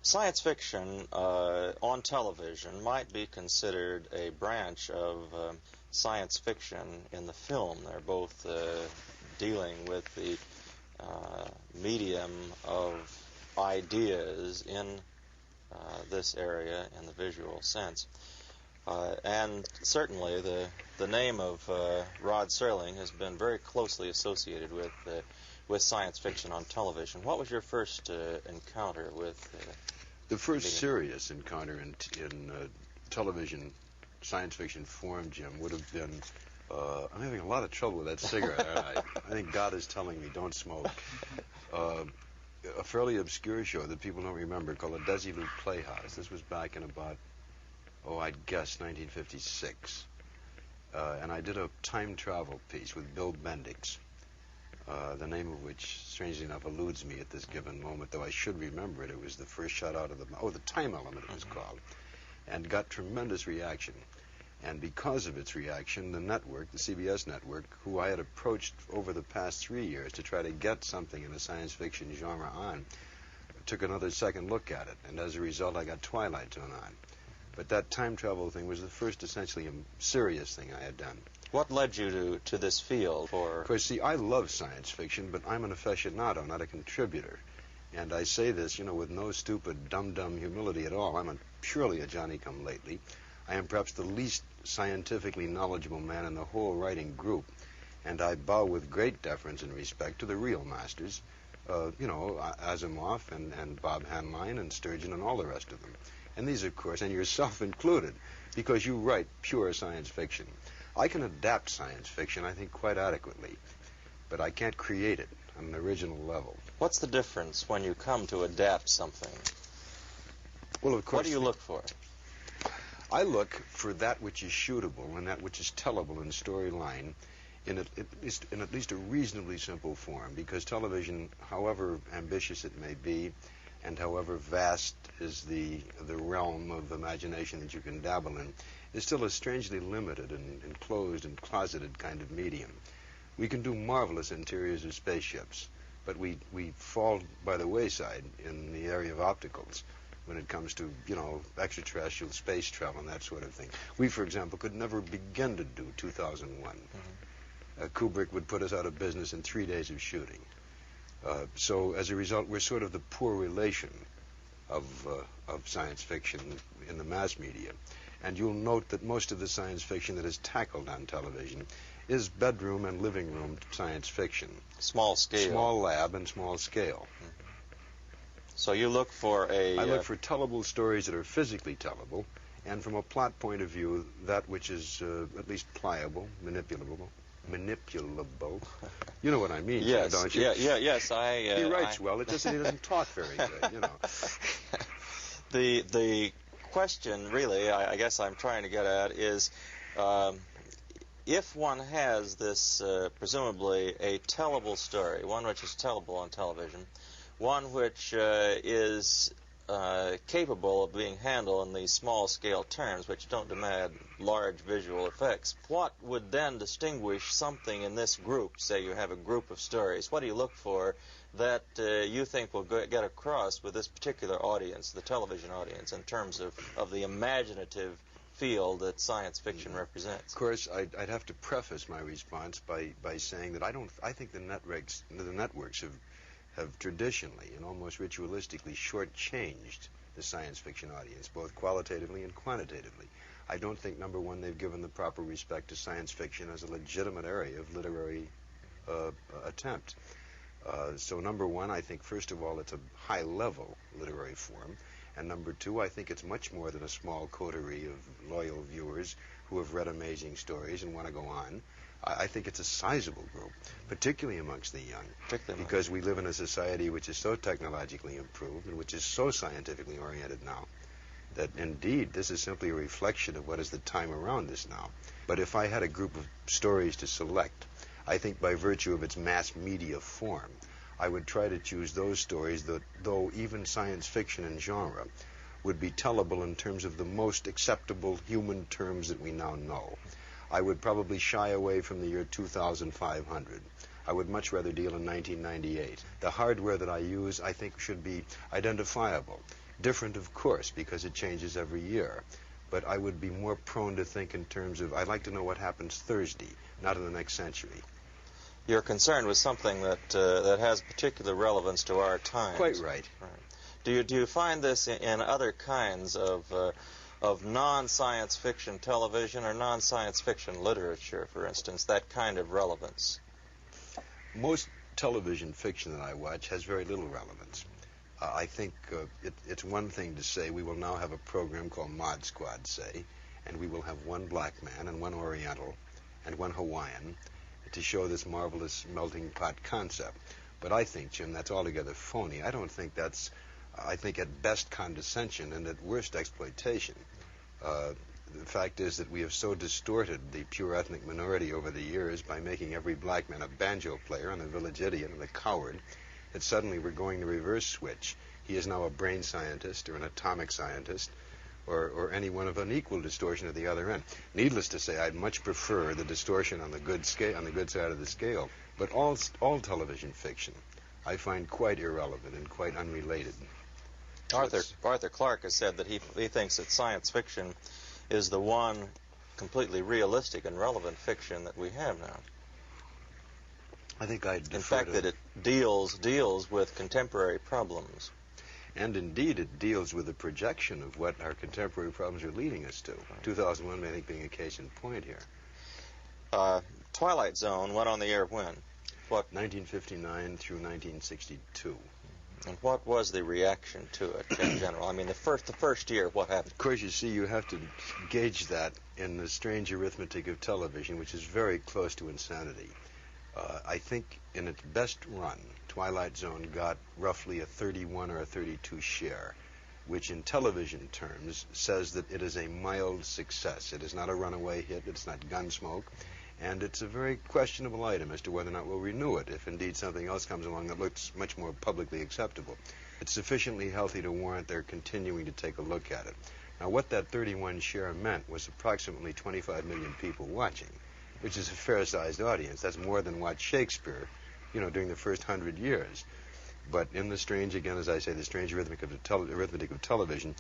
Science fiction on television might be considered a branch of science fiction in the film. They're both dealing with the medium of ideas in this area in the visual sense. And certainly the name of Rod Serling has been very closely associated with science fiction on television. What was your first encounter with the first serious encounter in television science fiction form, Jim, would have been I'm having a lot of trouble with that cigarette, aren't I? I think God is telling me don't smoke. A fairly obscure show that people don't remember called the Desilu Playhouse. This was back in about, I'd guess 1956. And I did a time travel piece with Bill Bendix, the name of which, strangely enough, eludes me at this given moment, though I should remember it. It was the first shot out of the Time Element it was called, and got tremendous reaction. And because of its reaction, the network, the CBS network, who I had approached over the past 3 years to try to get something in the science fiction genre on, took another second look at it. And as a result, I got Twilight turned on. But that time travel thing was the first essentially serious thing I had done. What led you to this field? Of course, see, I love science fiction, but I'm an aficionado, not a contributor. And I say this, with no stupid, dumb humility at all. I'm purely a Johnny-come-lately. I am perhaps the least scientifically knowledgeable man in the whole writing group, and I bow with great deference and respect to the real masters, Asimov and Bob Heinlein and Sturgeon and all the rest of them. And these, of course, and yourself included, because you write pure science fiction. I can adapt science fiction, I think, quite adequately, but I can't create it on an original level. What's the difference when you come to adapt something? Well, of course. What do you look for? I look for that which is shootable and that which is tellable in storyline in at least a reasonably simple form, because television, however ambitious it may be, and however vast is the realm of imagination that you can dabble in, is still a strangely limited and enclosed and closeted kind of medium. We can do marvelous interiors of spaceships, but we fall by the wayside in the area of opticals when it comes to, extraterrestrial space travel and that sort of thing. We, for example, could never begin to do 2001. Kubrick would put us out of business in 3 days of shooting. So as a result, we're sort of the poor relation of science fiction in the mass media. And you'll note that most of the science fiction that is tackled on television is bedroom and living room science fiction. Small scale. Small lab and small scale. So you look for I look for tellable stories that are physically tellable, and from a plot point of view, that which is at least pliable, manipulable. You know what I mean, yes, don't you? Yes, he writes well. It just he doesn't talk very good, The question, really, I guess I'm trying to get at is, if one has this presumably a tellable story, one which is tellable on television, one which is capable of being handled in these small-scale terms, which don't demand large visual effects, what would then distinguish something in this group? Say you have a group of stories. What do you look for that you think will get across with this particular audience, the television audience, in terms of the imaginative field that science fiction represents? Of course, I'd have to preface my response by saying that I think the networks have traditionally and almost ritualistically shortchanged the science fiction audience, both qualitatively and quantitatively. I don't think, number one, they've given the proper respect to science fiction as a legitimate area of literary attempt. So number one, I think, first of all, it's a high-level literary form. And number two, I think it's much more than a small coterie of loyal viewers who have read amazing stories and want to go on. I think it's a sizable group, particularly amongst the young, because we live in a society which is so technologically improved and which is so scientifically oriented now that indeed this is simply a reflection of what is the time around us now. But if I had a group of stories to select, I think by virtue of its mass media form, I would try to choose those stories that, though even science fiction and genre, would be tellable in terms of the most acceptable human terms that we now know. I would probably shy away from the year 2500. I would much rather deal in 1998. The hardware that I use, I think, should be identifiable. Different, of course, because it changes every year. But I would be more prone to think in terms of, I'd like to know what happens Thursday, not in the next century. You're concerned with something that has particular relevance to our times. Quite right. Do you find this in other kinds of non-science fiction television or non-science fiction literature, for instance, that kind of relevance? Most television fiction that I watch has very little relevance. I think it's one thing to say we will now have a program called Mod Squad, say, and we will have one black man and one Oriental and one Hawaiian to show this marvelous melting pot concept. But I think, Jim, that's altogether phony. I don't think that's, I think at best condescension and at worst exploitation. The fact is that we have so distorted the pure ethnic minority over the years by making every black man a banjo player and a village idiot and a coward that suddenly we're going to reverse switch. He is now a brain scientist or an atomic scientist or any one of an equal distortion at the other end. Needless to say, I'd much prefer the distortion on the good scale, on the good side of the scale. But all television fiction I find quite irrelevant and quite unrelated. Arthur Clarke has said that he thinks that science fiction is the one completely realistic and relevant fiction that we have now. I think I'd defer in fact, that it deals with contemporary problems. And indeed, it deals with the projection of what our contemporary problems are leading us to. 2001, I think, being a case in point here. Twilight Zone went on the air when? What? 1959 through 1962. And what was the reaction to it in general? I mean, the first year, what happened? Of course, you see, you have to gauge that in the strange arithmetic of television, which is very close to insanity. I think in its best run, Twilight Zone got roughly a 31 or a 32 share, which in television terms says that it is a mild success. It is not a runaway hit, it's not Gunsmoke, and it's a very questionable item as to whether or not we'll renew it if indeed something else comes along that looks much more publicly acceptable. It's sufficiently healthy to warrant their continuing to take a look at it. Now, what that 31 share meant was approximately 25 million people watching, which is a fair-sized audience. That's more than watched Shakespeare, during the first 100 years. But in the strange, again, as I say, the strange arithmetic of television,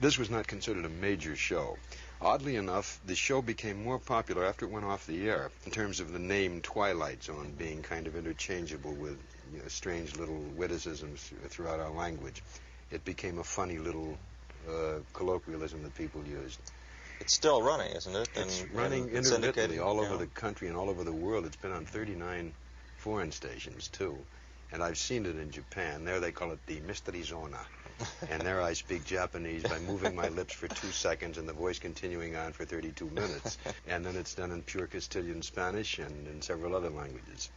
this was not considered a major show. Oddly enough, the show became more popular after it went off the air, in terms of the name Twilight Zone being kind of interchangeable with strange little witticisms throughout our language. It became a funny little colloquialism that people used. It's still running, isn't it? It's running intermittently all over the country and all over the world. It's been on 39 foreign stations, too. And I've seen it in Japan. There they call it the Mystery Zona. And there I speak Japanese by moving my lips for 2 seconds and the voice continuing on for 32 minutes. And then it's done in pure Castilian Spanish and in several other languages.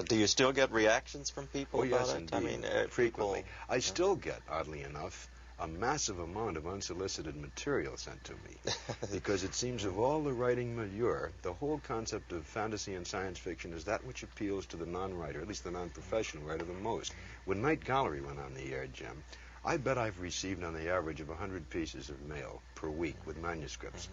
Do you still get reactions from people about yes, it? Indeed. I mean, frequently. I still get, oddly enough, a massive amount of unsolicited material sent to me. Because it seems of all the writing milieu, the whole concept of fantasy and science fiction is that which appeals to the non-writer, at least the non-professional writer, the most. When Night Gallery went on the air, Jim, I bet I've received on the average of 100 pieces of mail per week with manuscripts.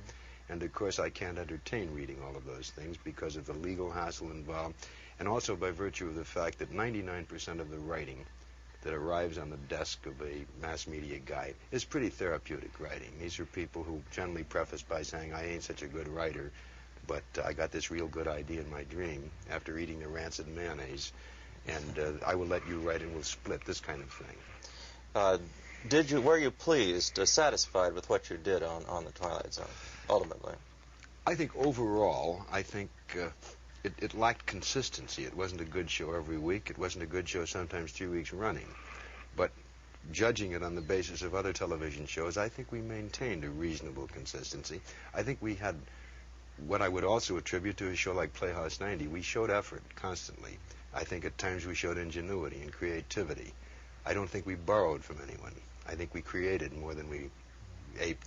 And of course I can't entertain reading all of those things because of the legal hassle involved, and also by virtue of the fact that 99% of the writing that arrives on the desk of a mass media guy is pretty therapeutic writing. These are people who generally preface by saying, I ain't such a good writer, but I got this real good idea in my dream after eating the rancid mayonnaise, and I will let you write and we'll split, this kind of thing. Were you pleased, satisfied with what you did on the Twilight Zone, ultimately? I think overall, it lacked consistency. It wasn't a good show every week. It wasn't a good show sometimes 3 weeks running. But judging it on the basis of other television shows, I think we maintained a reasonable consistency. I think we had what I would also attribute to a show like Playhouse 90. We showed effort constantly. I think at times we showed ingenuity and creativity. I don't think we borrowed from anyone. I think we created more than we aped.